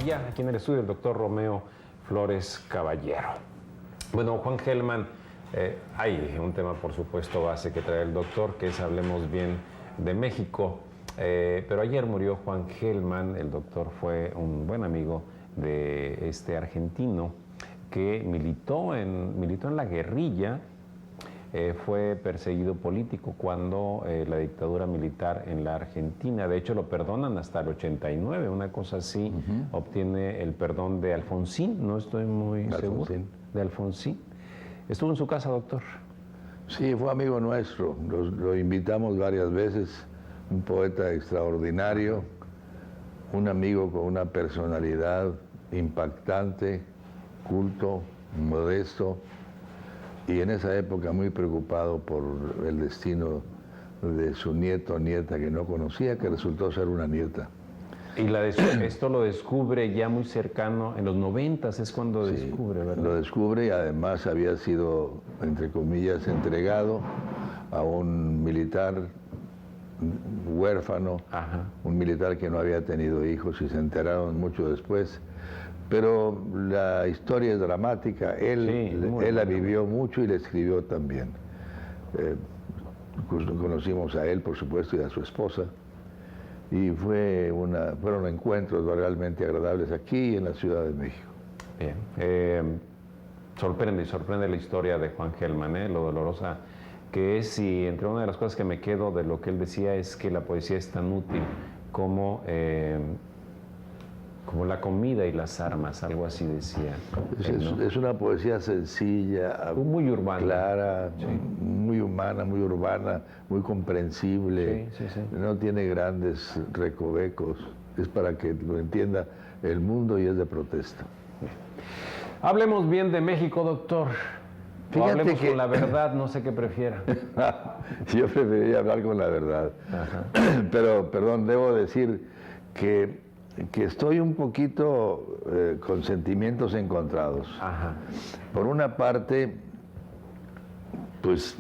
y ya aquí en el estudio el doctor Romeo Flores Caballero. Bueno, Juan Gelman, hay un tema por supuesto base que trae el doctor, que es Hablemos Bien de México, pero ayer murió Juan Gelman. El doctor fue un buen amigo de este argentino que militó en la guerrilla. Fue perseguido político cuando la dictadura militar en la Argentina, de hecho lo perdonan hasta el 89, una cosa así, obtiene el perdón de Alfonsín, no estoy muy seguro, de Alfonsín. ¿Estuvo en su casa, doctor? Sí, fue amigo nuestro, lo invitamos varias veces, un poeta extraordinario, un amigo con una personalidad impactante, culto, modesto, y en esa época muy preocupado por el destino de su nieto o nieta que no conocía, que resultó ser una nieta. Y esto lo descubre ya muy cercano, en los 90s es cuando descubre, ¿verdad? Lo descubre y además había sido, entre comillas, entregado a un militar huérfano, un militar que no había tenido hijos, y se enteraron mucho después. Pero la historia es dramática, él la vivió mucho y la escribió también. Conocimos a él, por supuesto, y a su esposa, y fueron encuentros realmente agradables aquí en la Ciudad de México. Bien, sorprende la historia de Juan Gelman, lo dolorosa que es, y entre una de las cosas que me quedo de lo que él decía es que la poesía es tan útil como la comida y las armas, algo así decía. Es una poesía sencilla, muy urbana, clara, muy humana, muy urbana, muy comprensible. No tiene grandes recovecos, es para que lo entienda el mundo y es de protesta. Hablemos bien de México, doctor. O hablemos con la verdad, no sé qué prefiera. Yo preferiría hablar con la verdad. Pero, perdón, debo decir que estoy un poquito con sentimientos encontrados. Por una parte, pues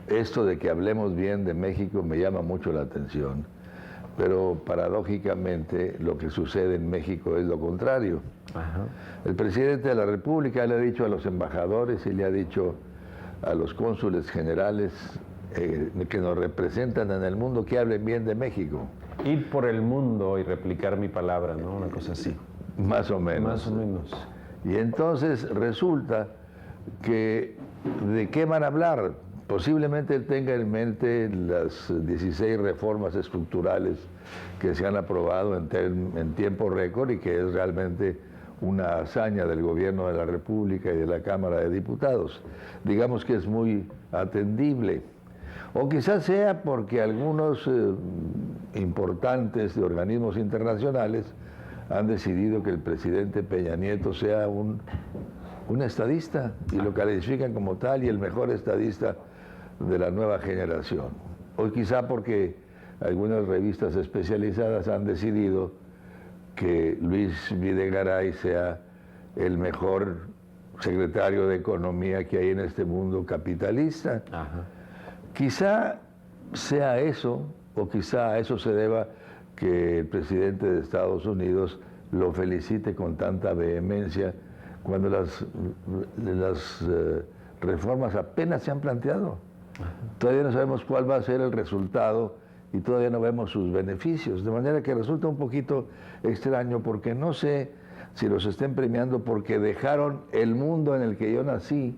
esto de que hablemos bien de México me llama mucho la atención, pero paradójicamente lo que sucede en México es lo contrario. El presidente de la República le ha dicho a los embajadores y le ha dicho a los cónsules generales que nos representan en el mundo que hablen bien de México. Ir por el mundo y replicar mi palabra, ¿no? Una cosa así. Más o menos. Más o menos. Y entonces resulta que ¿de qué van a hablar? Posiblemente él tenga en mente las 16 reformas estructurales que se han aprobado en tiempo récord y que es realmente una hazaña del gobierno de la República y de la Cámara de Diputados. Digamos que es muy atendible. O quizás sea porque algunos importantes de organismos internacionales han decidido que el presidente Peña Nieto sea un estadista y lo califican como tal y el mejor estadista de la nueva generación. O quizá porque algunas revistas especializadas han decidido que Luis Videgaray sea el mejor secretario de Economía que hay en este mundo capitalista. Quizá sea eso, o quizá a eso se deba que el presidente de Estados Unidos lo felicite con tanta vehemencia cuando las reformas apenas se han planteado. Todavía no sabemos cuál va a ser el resultado y todavía no vemos sus beneficios, de manera que resulta un poquito extraño, porque no sé si los estén premiando porque dejaron el mundo en el que yo nací,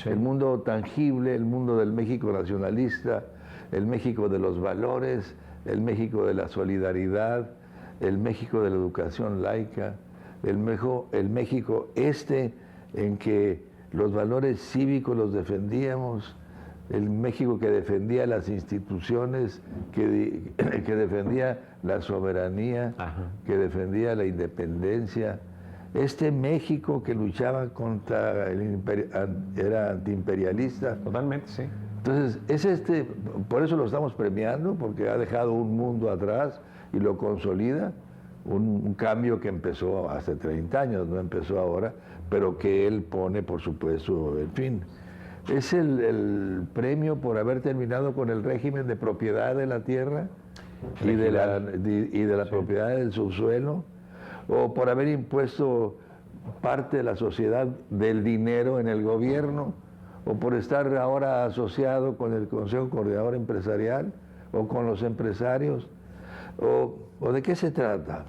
el mundo tangible, el mundo del México nacionalista, el México de los valores, el México de la solidaridad, el México de la educación laica, el México en que los valores cívicos los defendíamos, el México que defendía las instituciones, que defendía la soberanía, que defendía la independencia. Este México que luchaba contra era antiimperialista. Totalmente, sí. Entonces, por eso lo estamos premiando, porque ha dejado un mundo atrás y lo consolida, un cambio que empezó hace 30 años, no empezó ahora, pero que él pone, por supuesto, en fin. Es el premio por haber terminado con el régimen de propiedad de la tierra y de la propiedad del subsuelo, o por haber impuesto parte de la sociedad del dinero en el gobierno, o por estar ahora asociado con el Consejo Coordinador Empresarial, o con los empresarios, o de qué se trata.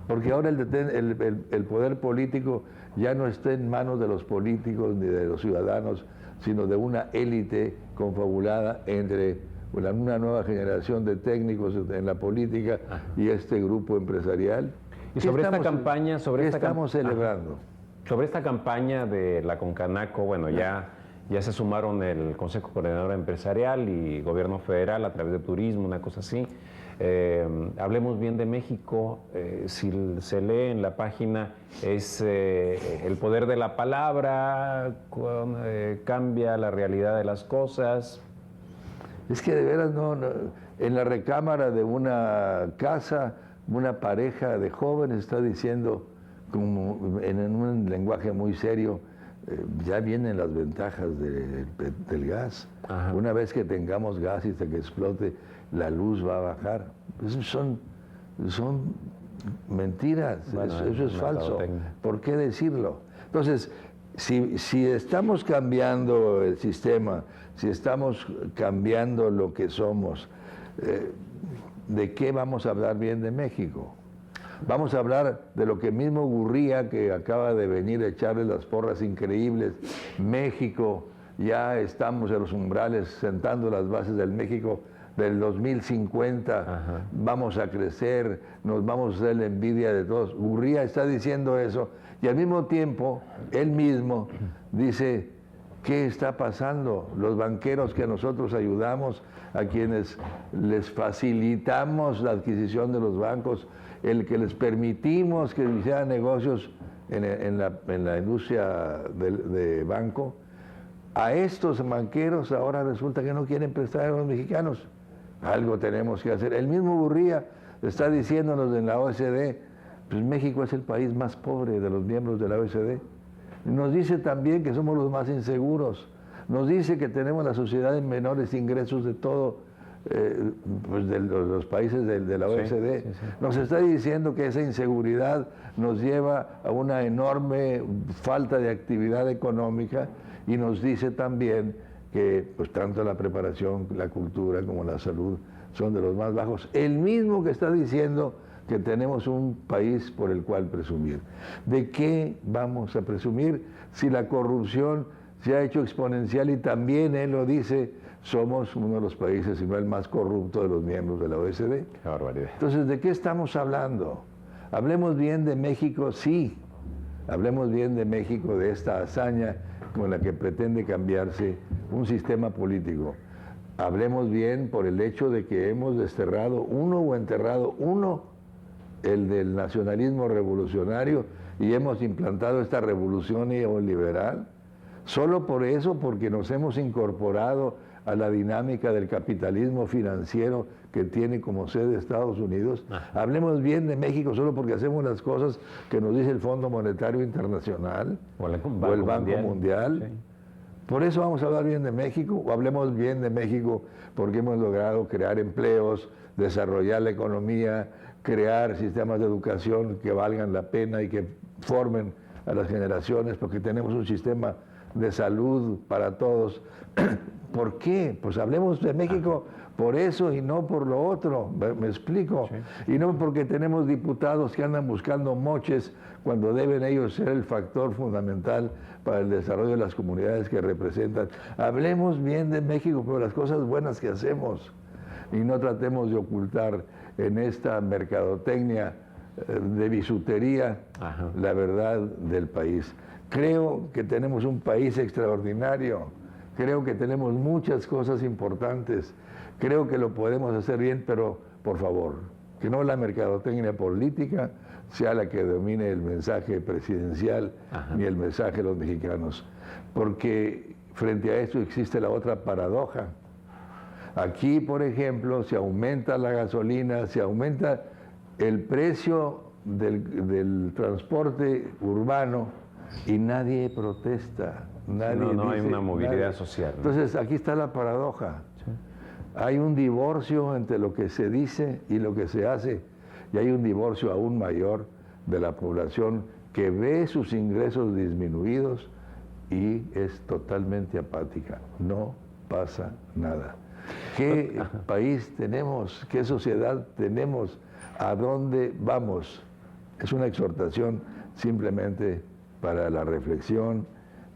Porque ahora el poder político ya no está en manos de los políticos ni de los ciudadanos, sino de una élite confabulada entre una nueva generación de técnicos en la política y este grupo empresarial. Y sobre esta campaña, ¿qué estamos celebrando? Sobre esta campaña de la Concanaco, bueno, ya se sumaron el Consejo Coordinador Empresarial y Gobierno Federal a través de turismo, una cosa así. Hablemos bien de México. Si se lee en la página, es el poder de la palabra, cambia la realidad de las cosas. Es que de veras en la recámara de una casa, una pareja de jóvenes está diciendo, como en un lenguaje muy serio, ya vienen las ventajas del gas. Ajá. Una vez que tengamos gas y hasta que explote, la luz va a bajar. Eso son mentiras, Bueno, eso es falso. ¿Por qué decirlo? Entonces, si estamos cambiando el sistema, si estamos cambiando lo que somos, ¿de qué vamos a hablar bien de México? Vamos a hablar de lo que mismo Gurría, que acaba de venir a echarle las porras increíbles. México, ya estamos en los umbrales sentando las bases del México del 2050. Ajá. Vamos a crecer, nos vamos a hacer la envidia de todos. Gurría está diciendo eso y al mismo tiempo él mismo dice: ¿qué está pasando? Los banqueros que nosotros ayudamos, a quienes les facilitamos la adquisición de los bancos, el que les permitimos que hicieran negocios en la industria de banco, a estos banqueros ahora resulta que no quieren prestar a los mexicanos. Algo tenemos que hacer. El mismo Gurría está diciéndonos en la OECD, pues México es el país más pobre de los miembros de la OECD. Nos dice también que somos los más inseguros. Nos dice que tenemos la sociedad de menores ingresos de todo, pues de los países de la OECD. Sí, sí, sí. Nos está diciendo que esa inseguridad nos lleva a una enorme falta de actividad económica y nos dice también que pues tanto la preparación, la cultura como la salud son de los más bajos. El mismo que está diciendo que tenemos un país por el cual presumir. ¿De qué vamos a presumir si la corrupción se ha hecho exponencial y también él lo dice, somos uno de los países, si no el más corrupto de los miembros de la OECD? Qué barbaridad. Entonces, ¿de qué estamos hablando? Hablemos bien de México, sí. Hablemos bien de México, de esta hazaña con la que pretende cambiarse un sistema político. Hablemos bien por el hecho de que hemos desterrado uno o enterrado uno, el del nacionalismo revolucionario, y hemos implantado esta revolución neoliberal. Solo por eso, porque nos hemos incorporado a la dinámica del capitalismo financiero que tiene como sede Estados Unidos. Hablemos bien de México solo porque hacemos las cosas que nos dice el Fondo Monetario Internacional o el Banco Mundial. Sí. Por eso vamos a hablar bien de México, o hablemos bien de México porque hemos logrado crear empleos, desarrollar la economía, crear sistemas de educación que valgan la pena y que formen a las generaciones, porque tenemos un sistema de salud para todos. ¿Por qué? Pues hablemos de México por eso y no por lo otro, ¿me explico? Sí. Y no porque tenemos diputados que andan buscando moches cuando deben ellos ser el factor fundamental para el desarrollo de las comunidades que representan. Hablemos bien de México por las cosas buenas que hacemos y no tratemos de ocultar en esta mercadotecnia de bisutería la verdad del país. Creo que tenemos un país extraordinario, creo que tenemos muchas cosas importantes, creo que lo podemos hacer bien, pero por favor, que no la mercadotecnia política sea la que domine el mensaje presidencial ni el mensaje de los mexicanos, porque frente a esto existe la otra paradoja. Aquí, por ejemplo, se aumenta la gasolina, se aumenta el precio del transporte urbano y nadie protesta. Nadie no hay dice, una movilidad social, ¿no? Entonces, aquí está la paradoja. Sí. Hay un divorcio entre lo que se dice y lo que se hace, y hay un divorcio aún mayor de la población que ve sus ingresos disminuidos y es totalmente apática. No pasa nada. ¿Qué país tenemos? ¿Qué sociedad tenemos? ¿A dónde vamos? Es una exhortación simplemente para la reflexión,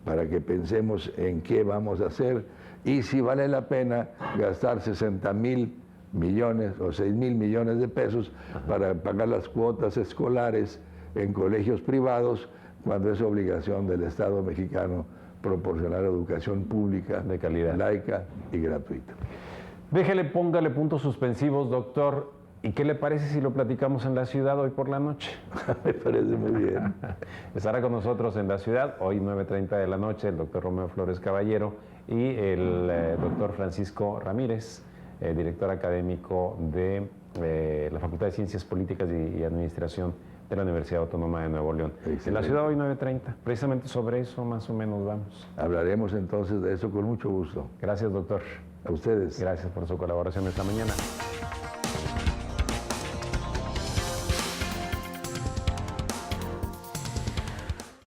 para que pensemos en qué vamos a hacer y si vale la pena gastar 60,000 millones o 6,000 millones de pesos para pagar las cuotas escolares en colegios privados, cuando es obligación del Estado mexicano proporcionar educación pública, de calidad, laica y gratuita. Póngale puntos suspensivos, doctor. ¿Y qué le parece si lo platicamos en la ciudad hoy por la noche? Me parece muy bien. Estará con nosotros en la ciudad, hoy 9:30 de la noche, el doctor Romeo Flores Caballero y el doctor Francisco Ramírez, director académico de la Facultad de Ciencias Políticas y Administración de la Universidad Autónoma de Nuevo León. Excelente. En la ciudad hoy 9:30, precisamente sobre eso más o menos vamos. Hablaremos entonces de eso con mucho gusto. Gracias, doctor. A ustedes. Gracias por su colaboración esta mañana.